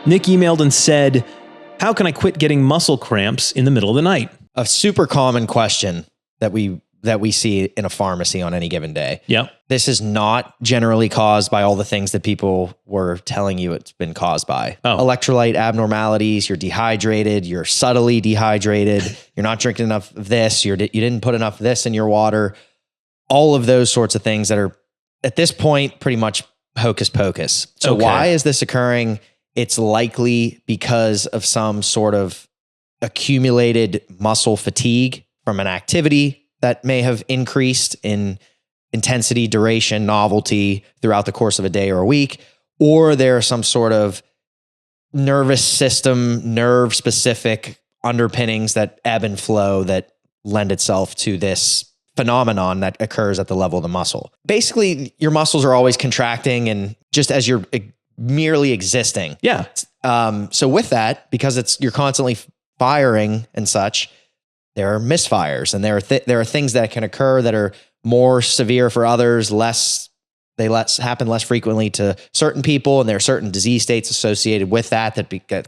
Nick emailed and said, how can I quit getting muscle cramps in the middle of the night? A super common question that we see in a pharmacy on any given day. Yeah. This is not generally caused by all the things that people were telling you it's been caused by. Oh. Electrolyte abnormalities, you're dehydrated, you're subtly dehydrated, you're not drinking enough of this, you didn't put enough of this in your water. All of those sorts of things that are, at this point, pretty much hocus pocus. So why is this occurring? It's likely because of some sort of accumulated muscle fatigue from an activity that may have increased in intensity, duration, novelty throughout the course of a day or a week, or there's some sort of nervous system, nerve specific underpinnings that ebb and flow that lend itself to this phenomenon that occurs at the level of the muscle. Basically, your muscles are always contracting and just as you're merely existing. Yeah. So with that, because you're constantly firing and such, there are misfires, and there are things that can occur that are more severe for others, they happen less frequently to certain people, and there are certain disease states associated with that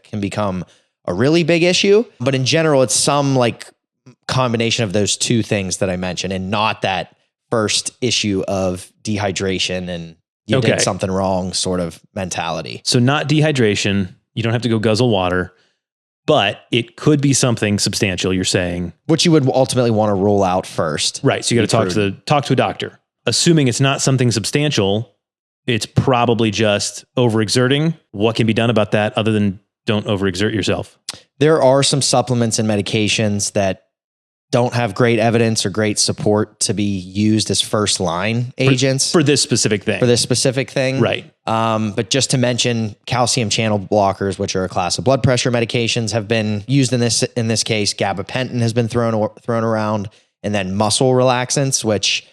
can become a really big issue. But in general, it's some like combination of those two things that I mentioned, and not that first issue of dehydration and you did something wrong sort of mentality. So not dehydration. You don't have to go guzzle water, but it could be something substantial, you're saying. Which you would ultimately want to rule out first. Right. So you got to talk to a doctor. Assuming it's not something substantial, it's probably just overexerting. What can be done about that other than don't overexert yourself? There are some supplements and medications that don't have great evidence or great support to be used as first line agents for this specific thing. Right. But just to mention, calcium channel blockers, which are a class of blood pressure medications, have been used in this case. Gabapentin has been thrown around, and then muscle relaxants, which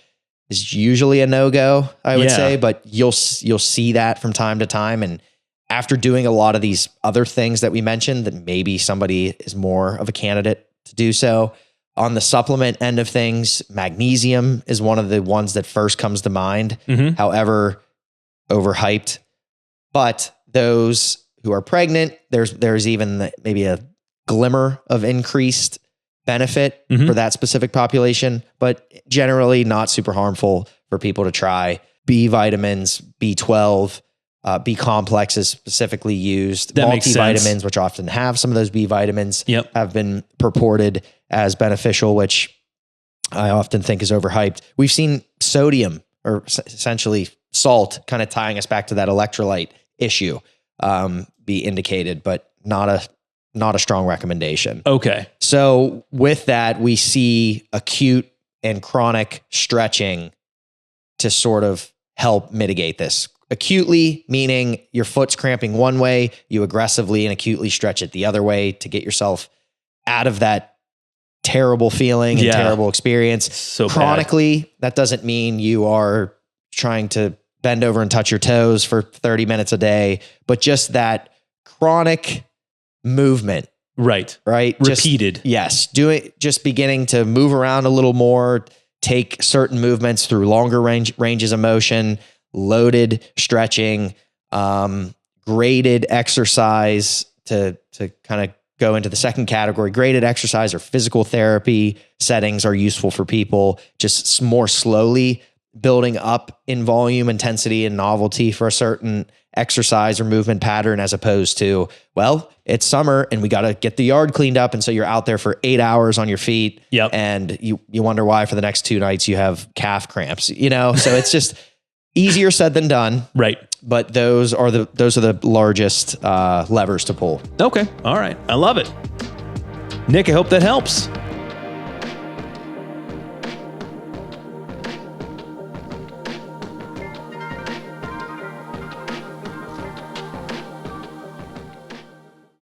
is usually a no-go, I would say, but you'll see that from time to time. And after doing a lot of these other things that we mentioned, that maybe somebody is more of a candidate to do so. On the supplement end of things, magnesium is one of the ones that first comes to mind. Mm-hmm. However, overhyped. But those who are pregnant, there's even maybe a glimmer of increased benefit for that specific population, but generally not super harmful for people to try. B vitamins, B12, B complex is specifically used. That multivitamins, which often have some of those B vitamins, have been purported as beneficial, which I often think is overhyped. We've seen sodium, or essentially salt, kind of tying us back to that electrolyte issue, be indicated, but not a strong recommendation. Okay. So with that, we see acute and chronic stretching to sort of help mitigate this. Acutely, meaning your foot's cramping one way, you aggressively and acutely stretch it the other way to get yourself out of that terrible feeling and terrible experience. So chronically, that doesn't mean you are trying to bend over and touch your toes for 30 minutes a day, but just that chronic movement. Right. Repeated. Just beginning to move around a little more, take certain movements through longer ranges of motion, loaded stretching, graded exercise to kind of go into the second category. Graded exercise or physical therapy settings are useful for people, just more slowly building up in volume, intensity, and novelty for a certain exercise or movement pattern, as opposed to, well, it's summer and we got to get the yard cleaned up. And so you're out there for 8 hours on your feet. Yep. And you wonder why for the next 2 nights you have calf cramps, so it's just easier said than done. Right. But those are the largest levers to pull. Okay. All right. I love it. Nick, I hope that helps.